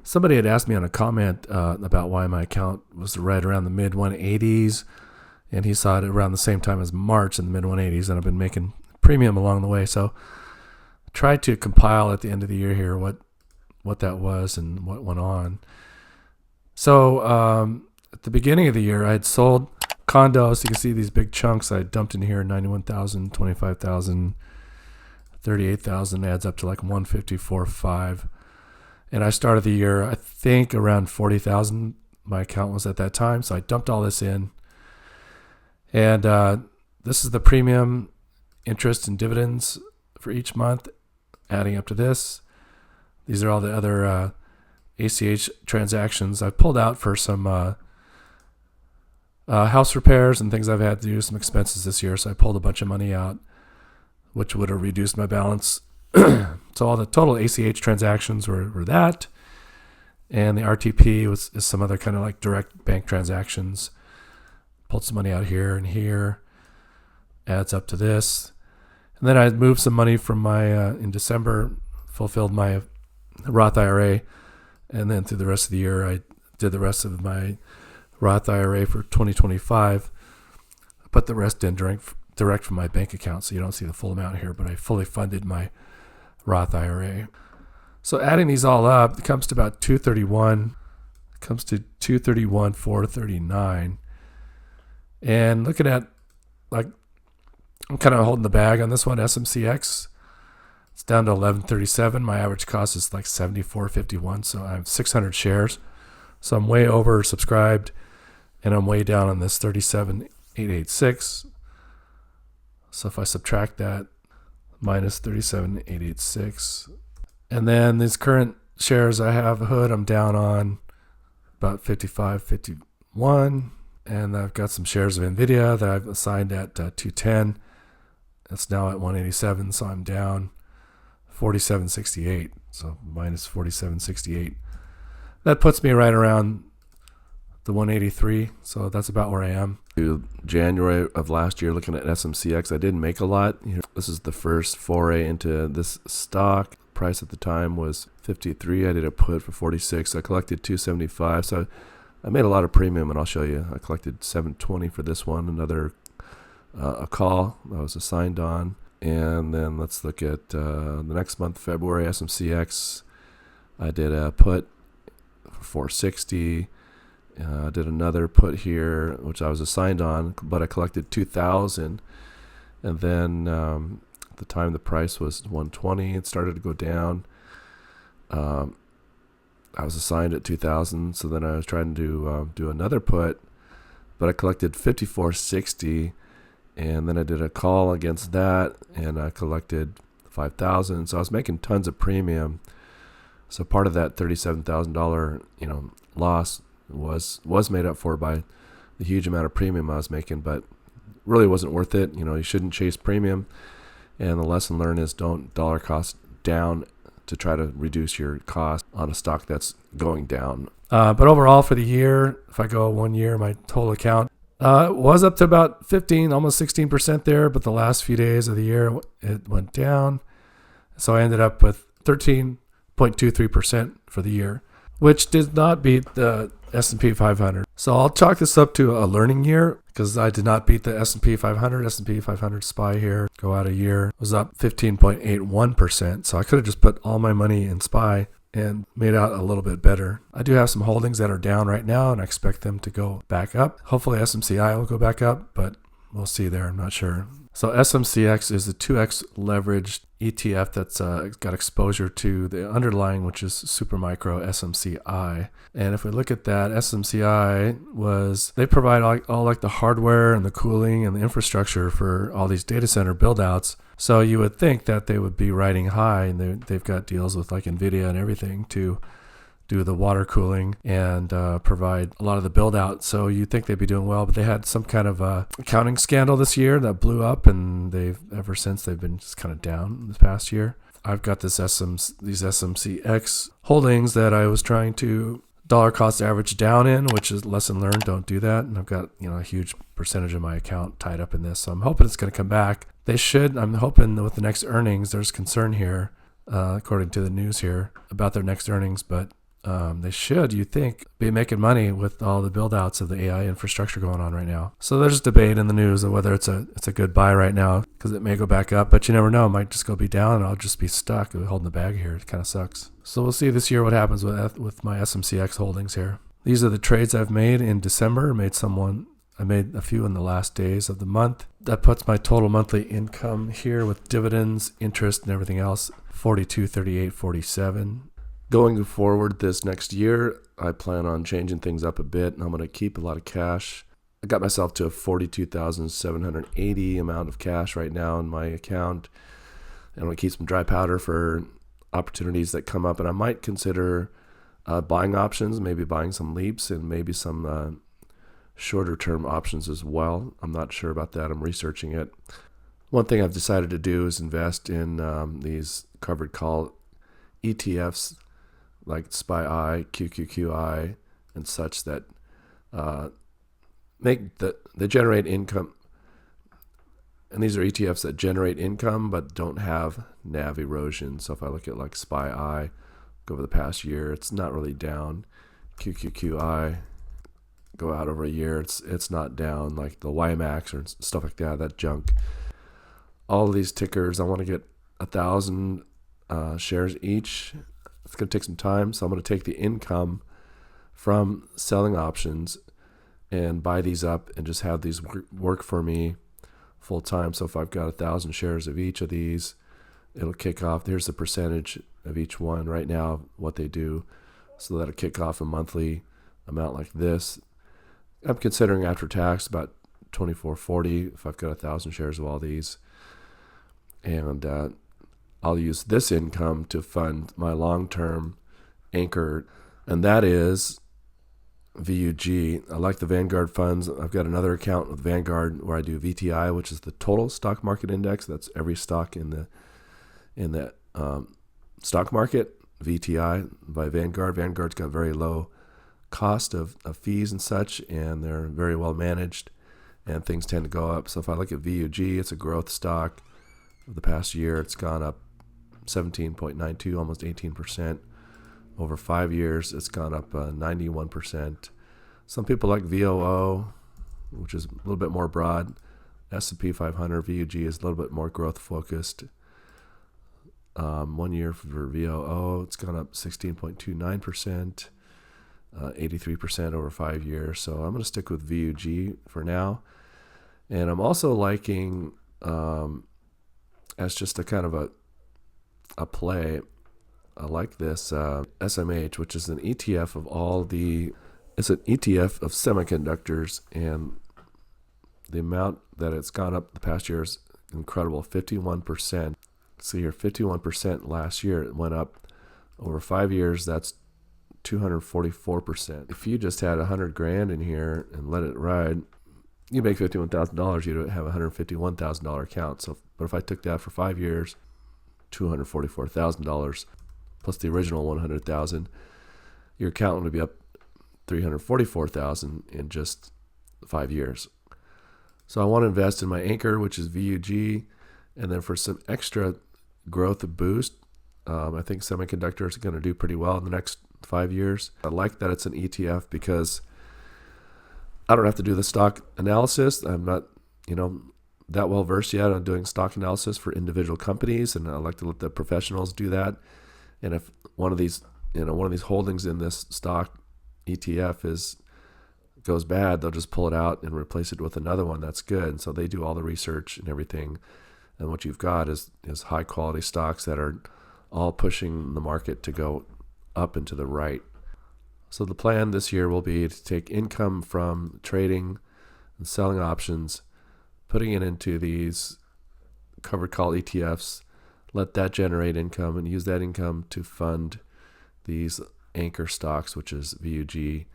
Somebody had asked me on a comment about why my account was right around the mid 180s, and he saw it around the same time as March in the mid 180s, and I've been making premium along the way. So I tried to compile at the end of the year here what that was and what went on. So at the beginning of the year, I had sold condos. You can see these big chunks I dumped in here: 91,000, 25,000, 38,000, adds up to like 154.5. And I started the year, I think, around 40,000. My account was at that time. So I dumped all this in. And this is the premium interest and dividends for each month, adding up to this. These are all the other ACH transactions I pulled out for some house repairs and things I've had to do, some expenses this year. So I pulled a bunch of money out, which would have reduced my balance. So all the total ACH transactions were that, and the RTP is some other kind of like direct bank transactions. Pulled some money out here and here, adds up to this. And then I moved some money from my, in December, fulfilled my Roth IRA, and then through the rest of the year, I did the rest of my Roth IRA for 2025. I put the rest in direct from my bank account, so you don't see the full amount here, but I fully funded my Roth IRA. So adding these all up, it comes to about 231. It comes to 231,439. And looking at, like, I'm kind of holding the bag on this one, SMCX. It's down to 1137. My average cost is like 74.51. So I have 600 shares. So I'm way over subscribed, and I'm way down on this 37,886. So if I subtract that, minus 37,886. And then these current shares I have hood, I'm down on about 55, 51. And I've got some shares of NVIDIA that I've assigned at 210. It's now at 187, so I'm down 47.68. So minus 47.68. That puts me right around the 183. So that's about where I am. January of last year, looking at SMCX, I didn't make a lot. This is the first foray into this stock. Price at the time was 53. I did a put for 46. I collected 275. So I made a lot of premium, and I'll show you. I collected 720 for this one. Another a call I was assigned on. And then let's look at the next month, February, SMCX. I did a put for 460. I did another put here, which I was assigned on, but I collected 2,000. And then at the time the price was 120, it started to go down. I was assigned at 2,000, so then I was trying to do another put, but I collected 54.60, and then I did a call against that, and I collected 5,000. So I was making tons of premium. So part of that $37,000, loss was made up for by the huge amount of premium I was making, but really wasn't worth it. You shouldn't chase premium, and the lesson learned is don't dollar cost down to try to reduce your cost on a stock that's going down. But overall for the year, if I go 1 year, my total account was up to about 15, almost 16% there, but the last few days of the year it went down. So I ended up with 13.23% for the year, which did not beat the S&P 500. So I'll chalk this up to a learning year because I did not beat the S&P 500. S&P 500 SPY here, go out a year, was up 15.81%. So I could have just put all my money in SPY and made out a little bit better. I do have some holdings that are down right now, and I expect them to go back up. Hopefully SMCI will go back up, but we'll see there. I'm not sure. So SMCX is a 2x leveraged ETF that's got exposure to the underlying, which is Supermicro SMCI. And if we look at that, SMCI they provide all like the hardware and the cooling and the infrastructure for all these data center build-outs. So you would think that they would be riding high, and they've got deals with like NVIDIA and everything to do the water cooling and provide a lot of the build out. So you'd think they'd be doing well, but they had some kind of accounting scandal this year that blew up, and ever since they've been just kind of down this past year. I've got these SMCX holdings that I was trying to dollar cost average down in, which is lesson learned. Don't do that. And I've got a huge percentage of my account tied up in this, so I'm hoping it's going to come back. They should. I'm hoping that with the next earnings, there's concern here, according to the news here, about their next earnings, but They should, you think, be making money with all the build outs of the AI infrastructure going on right now. So there's debate in the news of whether it's a good buy right now, because it may go back up, but you never know. It might just go be down and I'll just be stuck holding the bag here. It kind of sucks. So we'll see this year what happens with my SMCX holdings here. These are the trades I've made in December. I made a few in the last days of the month. That puts my total monthly income here with dividends, interest, and everything else, 42, 38, 47. Going forward this next year, I plan on changing things up a bit, and I'm going to keep a lot of cash. I got myself to a $42,780 amount of cash right now in my account, and I'm going to keep some dry powder for opportunities that come up, and I might consider buying options, maybe buying some leaps and maybe some shorter term options as well. I'm not sure about that. I'm researching it. One thing I've decided to do is invest in these covered call ETFs like SPY-I, QQQI, and such that they generate income. And these are ETFs that generate income but don't have NAV erosion. So if I look at like SPY-I over the past year, it's not really down. QQQI, go out over a year, it's not down like the YMAX or stuff like that junk. All of these tickers, I want to get 1,000 shares each. It's going to take some time, so I'm going to take the income from selling options and buy these up and just have these work for me full time. So if I've got 1,000 shares of each of these, it'll kick off. Here's the percentage of each one right now, what they do. So that'll kick off a monthly amount like this. I'm considering after tax about $24.40 if I've got 1,000 shares of all these. And I'll use this income to fund my long-term anchor, and that is VUG. I like the Vanguard funds. I've got another account with Vanguard where I do VTI, which is the total stock market index. That's every stock in the stock market. VTI by Vanguard. Vanguard's got very low cost of fees and such, and they're very well managed, and things tend to go up. So if I look at VUG, it's a growth stock. Of the past year, it's gone up 17.92, almost 18%. Over 5 years, it's gone up 91%. Some people like VOO, which is a little bit more broad. S&P 500 VUG is a little bit more growth focused. 1 year for VOO, it's gone up 16.29%, 83% over 5 years. So I'm going to stick with VUG for now. And I'm also liking, as just a kind of a play, I like this SMH, which is an ETF of it's an ETF of semiconductors, and the amount that it's gone up the past year is incredible, 51%. See here, 51% last year. It went up over 5 years. That's 244%. If you just had $100,000 in here and let it ride, you make $51,000. You'd have a $151,000 account. So, but if I took that for 5 years, $244,000 plus the original $100,000, your account would be up $344,000 in just 5 years. So I want to invest in my anchor, which is VUG, and then for some extra growth boost, I think semiconductors are going to do pretty well in the next 5 years. I like that it's an ETF because I don't have to do the stock analysis. I'm not, that well versed yet on doing stock analysis for individual companies, and I like to let the professionals do that. And if one of these holdings in this stock ETF goes bad, they'll just pull it out and replace it with another one that's good. And so they do all the research and everything. And what you've got is high quality stocks that are all pushing the market to go up and to the right. So the plan this year will be to take income from trading and selling options, putting it into these covered call ETFs, let that generate income, and use that income to fund these anchor stocks, which is VUG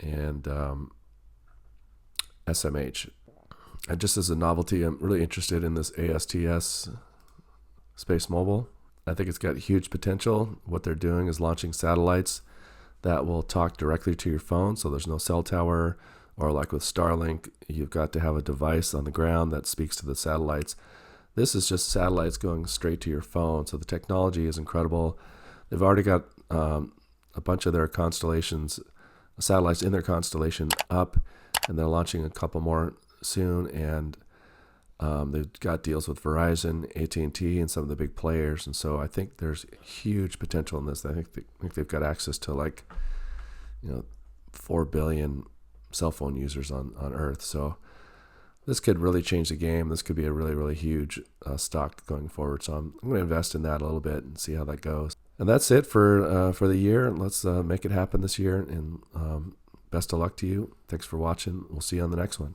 and SMH. And just as a novelty, I'm really interested in this ASTS Space Mobile. I think it's got huge potential. What they're doing is launching satellites that will talk directly to your phone, so there's no cell tower, or like with Starlink, you've got to have a device on the ground that speaks to the satellites. This is just satellites going straight to your phone, so the technology is incredible. They've already got a bunch of their constellations, satellites in their constellation up, and they're launching a couple more soon. And they've got deals with Verizon, AT&T, and some of the big players. And so I think there's huge potential in this. I think they've got access to 4 billion cell phone users on Earth. So this could really change the game. This could be a really, really huge stock going forward. So I'm going to invest in that a little bit and see how that goes. And that's it for the year. Let's make it happen this year. And best of luck to you. Thanks for watching. We'll see you on the next one.